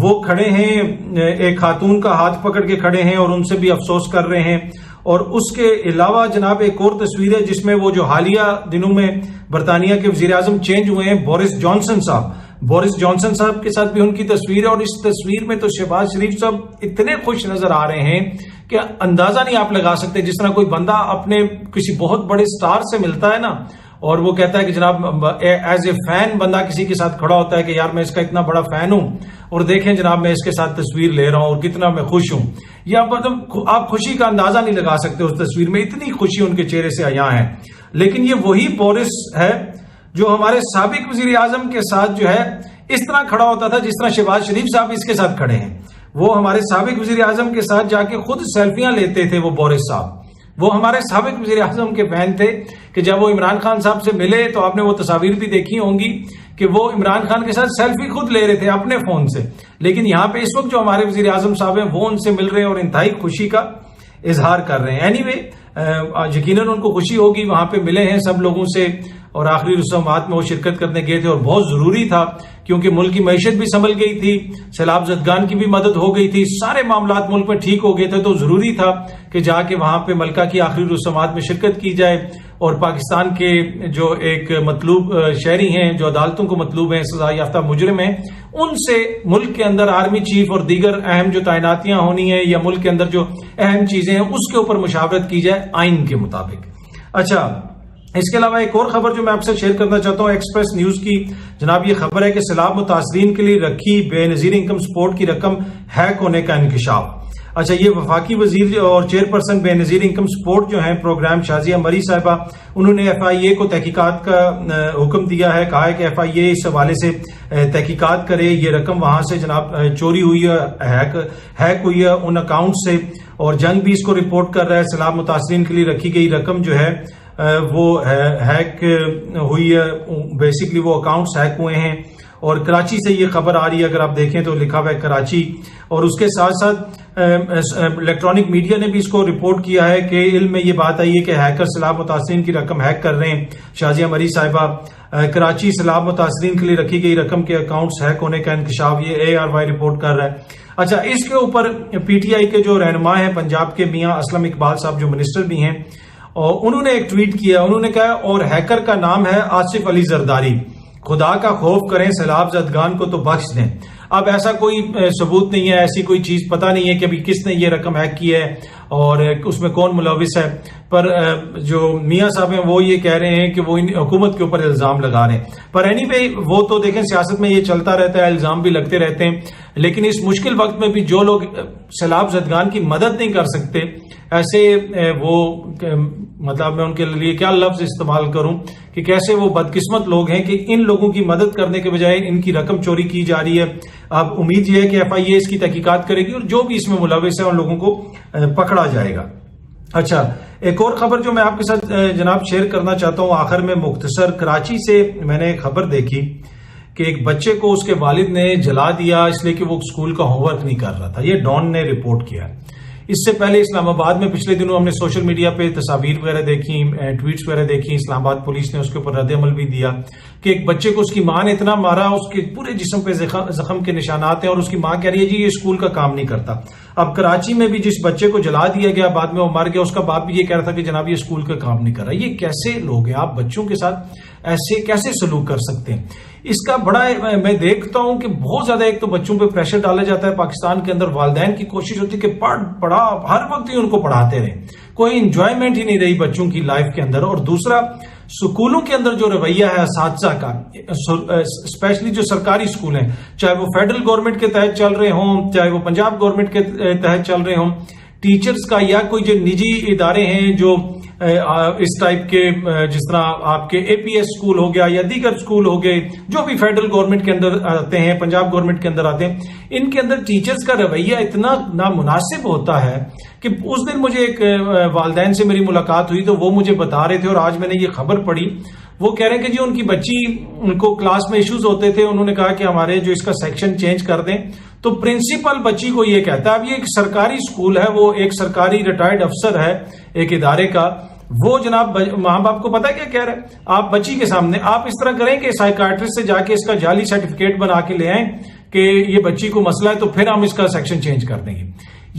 وہ کھڑے ہیں، ایک خاتون کا ہاتھ پکڑ کے کھڑے ہیں اور ان سے بھی افسوس کر رہے ہیں. اور اس کے علاوہ جناب ایک اور تصویر ہے جس میں وہ جو حالیہ دنوں میں برطانیہ کے وزیر اعظم چینج ہوئے ہیں، بورس جانسن صاحب کے ساتھ بھی ان کی تصویر ہے. اور اس تصویر میں تو شہباز شریف صاحب اتنے خوش نظر آ رہے ہیں کہ اندازہ نہیں آپ لگا سکتے. جس طرح کوئی بندہ اپنے کسی بہت بڑے سٹار سے ملتا ہے نا اور وہ کہتا ہے کہ جناب ایز اے فین بندہ کسی کے ساتھ کھڑا ہوتا ہے کہ یار میں اس کا اتنا بڑا فین ہوں اور دیکھیں جناب میں اس کے ساتھ تصویر لے رہا ہوں اور کتنا میں خوش ہوں. یا مطلب آپ خوشی کا اندازہ نہیں لگا سکتے، اس تصویر میں اتنی خوشی ان کے چہرے سے عیاں ہے. لیکن یہ وہی بورس ہے جو ہمارے سابق وزیر اعظم کے ساتھ جو ہے اس طرح کھڑا ہوتا تھا جس طرح شہباز شریف صاحب اس کے ساتھ کھڑے ہیں. وہ ہمارے سابق وزیر اعظم کے ساتھ جا کے خود سیلفیاں لیتے تھے. وہ بورس صاحب وہ ہمارے سابق وزیر اعظم کے فین تھے کہ جب وہ عمران خان صاحب سے ملے تو آپ نے وہ تصاویر بھی دیکھی ہوں گی کہ وہ عمران خان کے ساتھ سیلفی خود لے رہے تھے اپنے فون سے. لیکن یہاں پہ اس وقت جو ہمارے وزیر اعظم صاحب ہیں وہ ان سے مل رہے ہیں اور انتہائی خوشی کا اظہار کر رہے ہیں. اینی وے یقیناً ان کو خوشی ہوگی، وہاں پہ ملے ہیں سب لوگوں سے اور آخری رسومات میں وہ شرکت کرنے گئے تھے اور بہت ضروری تھا کیونکہ ملک کی معیشت بھی سنبھل گئی تھی، سیلاب زدگان کی بھی مدد ہو گئی تھی، سارے معاملات ملک میں ٹھیک ہو گئے تھے. تو ضروری تھا کہ جا کے وہاں پہ ملکہ کی آخری رسومات میں شرکت کی جائے اور پاکستان کے جو ایک مطلوب شہری ہیں جو عدالتوں کو مطلوب ہیں، سزا یافتہ مجرم ہیں، ان سے ملک کے اندر آرمی چیف اور دیگر اہم جو تعیناتیاں ہونی ہیں یا ملک کے اندر جو اہم چیزیں ہیں اس کے اوپر مشاورت کی جائے آئین کے مطابق. اچھا، اس کے علاوہ ایک اور خبر جو میں آپ سے شیئر کرنا چاہتا ہوں ایکسپریس نیوز کی جناب، یہ خبر ہے کہ سیلاب متاثرین کے لیے رکھی بے نظیر انکم سپورٹ کی رقم ہیک ہونے کا انکشاف. اچھا، یہ وفاقی وزیر اور چیئرپرسن بے نظیر انکم سپورٹ جو ہیں پروگرام شازیہ مری صاحبہ، انہوں نے FIA کو تحقیقات کا حکم دیا ہے. کہا ہے کہ FIA اس حوالے سے تحقیقات کرے. یہ رقم وہاں سے جناب چوری ہوئی ہے، ہیک ہوئی ہے ان اکاؤنٹ سے، اور جنگ بھی اس کو رپورٹ کر رہا ہے. سیلاب متاثرین کے لیے رکھی گئی رقم جو ہے وہ ہیک ہوئی ہے، بیسکلی وہ اکاؤنٹس ہیک ہوئے ہیں. اور کراچی سے یہ خبر آ رہی ہے، اگر آپ دیکھیں تو لکھا ہوا ہے کراچی. اور اس کے ساتھ ساتھ الیکٹرانک میڈیا نے بھی اس کو رپورٹ کیا ہے کہ علم میں یہ بات آئی ہے کہ ہیکر سیلاب متاثرین کی رقم ہیک کر رہے ہیں. شازیہ مری صاحبہ، کراچی سیلاب متاثرین کے لیے رکھی گئی رقم کے اکاؤنٹس ہیک ہونے کا انکشاف، یہ ARY رپورٹ کر رہا ہے. اچھا، اس کے اوپر PTI کے جو رہنما ہیں پنجاب کے میاں اسلم اقبال صاحب جو منسٹر بھی ہیں، اور انہوں نے ایک ٹویٹ کیا. انہوں نے کہا اور ہیکر کا نام ہے آصف علی زرداری، خدا کا خوف کریں، سیلاب زدگان کو تو بخش دیں. اب ایسا کوئی ثبوت نہیں ہے، ایسی کوئی چیز پتہ نہیں ہے کہ ابھی کس نے یہ رقم ہیک کی ہے اور اس میں کون ملوث ہے. پر جو میاں صاحب ہیں وہ یہ کہہ رہے ہیں کہ وہ حکومت کے اوپر الزام لگا رہے ہیں. پر اینی وے وہ تو دیکھیں سیاست میں یہ چلتا رہتا ہے، الزام بھی لگتے رہتے ہیں. لیکن اس مشکل وقت میں بھی جو لوگ سیلاب زدگان کی مدد نہیں کر سکتے، ایسے وہ مطلب میں ان کے لیے کیا لفظ استعمال کروں کہ کیسے وہ بدقسمت لوگ ہیں کہ ان لوگوں کی مدد کرنے کے بجائے ان کی رقم چوری کی جا رہی ہے. اب امید یہ ہے کہ FIA اس کی تحقیقات کرے گی اور جو بھی اس میں ملوث ہے ان لوگوں کو پکڑا جائے گا. اچھا، ایک اور خبر جو میں آپ کے ساتھ جناب شیئر کرنا چاہتا ہوں آخر میں مختصر، کراچی سے میں نے خبر دیکھی کہ ایک بچے کو اس کے والد نے جلا دیا اس لیے کہ وہ اسکول کا ہوم ورک نہیں کر رہا تھا. یہ ڈان نے رپورٹ کیا. اس سے پہلے اسلام آباد میں پچھلے دنوں ہم نے سوشل میڈیا پہ تصاویر وغیرہ دیکھی، ٹویٹس وغیرہ دیکھی. اسلام آباد پولیس نے اس کے اوپر رد عمل بھی دیا کہ ایک بچے کو اس کی ماں نے اتنا مارا، اس کے پورے جسم پہ زخم کے نشانات ہیں اور اس کی ماں کہہ رہی ہے جی یہ اسکول کا کام نہیں کرتا. اب کراچی میں بھی جس بچے کو جلا دیا گیا بعد میں وہ مر گیا، اس کا باپ بھی یہ کہہ رہا تھا کہ جناب یہ اسکول کا کام نہیں کر رہا. یہ کیسے لوگ ہیں؟ آپ بچوں کے ساتھ ایسے کیسے سلوک کر سکتے ہیں؟ اس کا بڑا میں دیکھتا ہوں کہ بہت زیادہ ایک تو بچوں پہ پریشر ڈالا جاتا ہے پاکستان کے اندر. والدین کی کوشش ہوتی ہے کہ پڑھا ہر وقت ہی ان کو پڑھاتے رہیں، کوئی انجوائمنٹ ہی نہیں رہی بچوں کی لائف کے اندر. اور دوسرا، سکولوں کے اندر جو رویہ ہے اساتذہ کا، اسپیشلی جو سرکاری اسکول ہیں، چاہے وہ فیڈرل گورنمنٹ کے تحت چل رہے ہوں چاہے وہ پنجاب گورنمنٹ کے تحت چل رہے ہوں، ٹیچرز کا یا کوئی جو نجی ادارے ہیں جو اس ٹائپ کے جس طرح آپ کے APS اسکول ہو گیا یا دیگر اسکول ہو گئے جو بھی فیڈرل گورنمنٹ کے اندر آتے ہیں، پنجاب گورنمنٹ کے اندر آتے ہیں، ان کے اندر ٹیچرز کا رویہ اتنا نامناسب ہوتا ہے کہ اس دن مجھے ایک والدین سے میری ملاقات ہوئی تو وہ مجھے بتا رہے تھے اور آج میں نے یہ خبر پڑھی. وہ کہہ رہے ہیں کہ جی ان کی بچی ان کو کلاس میں ایشوز ہوتے تھے، انہوں نے کہا کہ ہمارے جو اس کا سیکشن چینج کر دیں. تو پرنسپل بچی کو یہ کہتا ہے، اب یہ ایک سرکاری اسکول ہے، وہ ایک سرکاری ریٹائرڈ افسر ہے ایک ادارے کا، وہ جناب ماں باپ کو پتا کیا کہہ رہا ہے، آپ بچی کے سامنے آپ اس طرح کریں کہ سائیکائٹرسٹ سے جا کے اس کا جعلی سرٹیفکیٹ بنا کے لے آئیں کہ یہ بچی کو مسئلہ ہے تو پھر ہم اس کا سیکشن چینج کر دیں گے.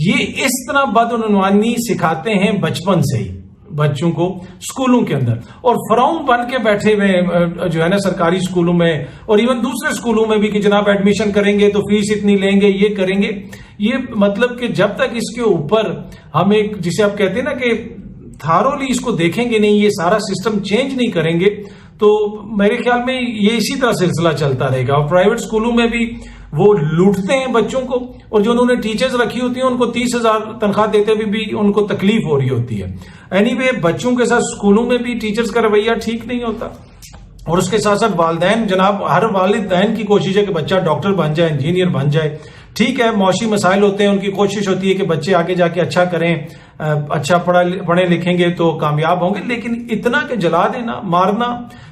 یہ اس طرح بدعنوانی سکھاتے ہیں بچپن سے ہی بچوں کو اسکولوں کے اندر، اور فرعون بن کے بیٹھے ہوئے جو ہے نا سرکاری اسکولوں میں اور ایون دوسرے اسکولوں میں بھی کہ جناب ایڈمیشن کریں گے تو فیس اتنی لیں گے، یہ کریں گے. یہ مطلب کہ جب تک اس کے اوپر ہم ایک جسے آپ کہتے ہیں نا کہ تھارولی اس کو دیکھیں گے نہیں، یہ سارا سسٹم چینج نہیں کریں گے، تو میرے خیال میں یہ اسی طرح سلسلہ چلتا رہے گا. اور پرائیویٹ اسکولوں میں بھی وہ لوٹتے ہیں بچوں کو، اور جو انہوں نے ٹیچرز رکھی ہوتی ہیں ان کو 30,000 تنخواہ دیتے ہوئے بھی ان کو تکلیف ہو رہی ہوتی ہے. اینی وے بچوں کے ساتھ اسکولوں میں بھی ٹیچرز کا رویہ ٹھیک نہیں ہوتا، اور اس کے ساتھ ساتھ والدین، جناب ہر والدین کی کوشش ہے کہ بچہ ڈاکٹر بن جائے، انجینئر بن جائے. ٹھیک ہے، معاشی مسائل ہوتے ہیں، ان کی کوشش ہوتی ہے کہ بچے آگے جا کے اچھا کریں، اچھا پڑھے لکھیں گے تو کامیاب ہوں گے. لیکن اتنا کہ جلا دینا، مارنا،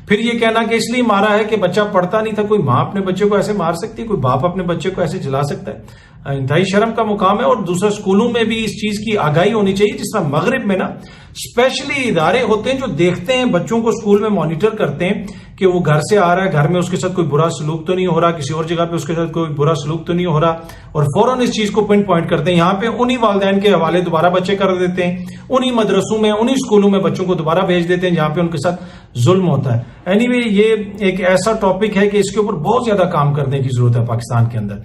پھر یہ کہنا کہ اس لیے مارا ہے کہ بچہ پڑھتا نہیں تھا. کوئی ماں اپنے بچے کو ایسے مار سکتی ہے؟ کوئی باپ اپنے بچے کو ایسے جلا سکتا ہے؟ انتہائی شرم کا مقام ہے. اور دوسرا اسکولوں میں بھی اس چیز کی آگاہی ہونی چاہیے. جس طرح مغرب میں نا اسپیشلی ادارے ہوتے ہیں جو دیکھتے ہیں بچوں کو اسکول میں مانیٹر کرتے ہیں کہ وہ گھر سے آ رہا ہے، گھر میں اس کے ساتھ کوئی برا سلوک تو نہیں ہو رہا، کسی اور جگہ پہ اس کے ساتھ کوئی برا سلوک تو نہیں ہو رہا، اور فوراً اس چیز کو پن پوائنٹ کرتے ہیں. یہاں پہ انہی والدین کے حوالے دوبارہ بچے کر دیتے ہیں، انہی مدرسوں میں، انہی اسکولوں میں بچوں کو دوبارہ بھیج دیتے ہیں جہاں پہ ان کے ساتھ ظلم ہوتا ہے. اینی وے یہ ایک ایسا ٹاپک ہے کہ اس کے اوپر بہت زیادہ کام کرنے کی ضرورت ہے پاکستان کے اندر.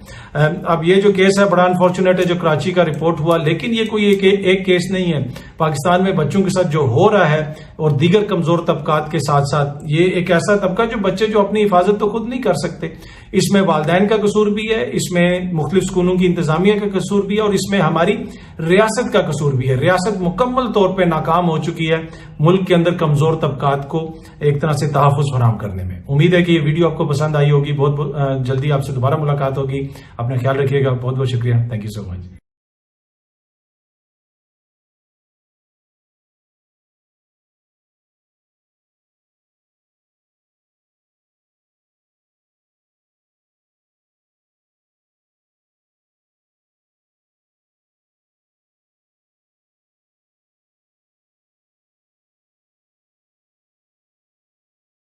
اب یہ جو کیس ہے بڑا انفارچونیٹ ہے جو کراچی کا رپورٹ ہوا، لیکن یہ کوئی ایک کیس نہیں ہے. پاکستان میں بچوں کے ساتھ جو ہو رہا ہے اور دیگر کمزور طبقات کے ساتھ ساتھ یہ ایک ایسا طبقہ جو بچے جو اپنی حفاظت تو خود نہیں کر سکتے، اس میں والدین کا قصور بھی ہے، اس میں مختلف اسکولوں کی انتظامیہ کا قصور بھی ہے، اور اس میں ہماری ریاست کا قصور بھی ہے. ریاست مکمل طور پہ ناکام ہو چکی ہے ملک کے اندر کمزور طبقات کو ایک طرح سے تحفظ فراہم کرنے میں. امید ہے کہ یہ ویڈیو آپ کو پسند آئی ہوگی. بہت جلدی آپ سے دوبارہ ملاقات ہوگی. اپنا خیال رکھیے گا. بہت بہت شکریہ. Thank you so much.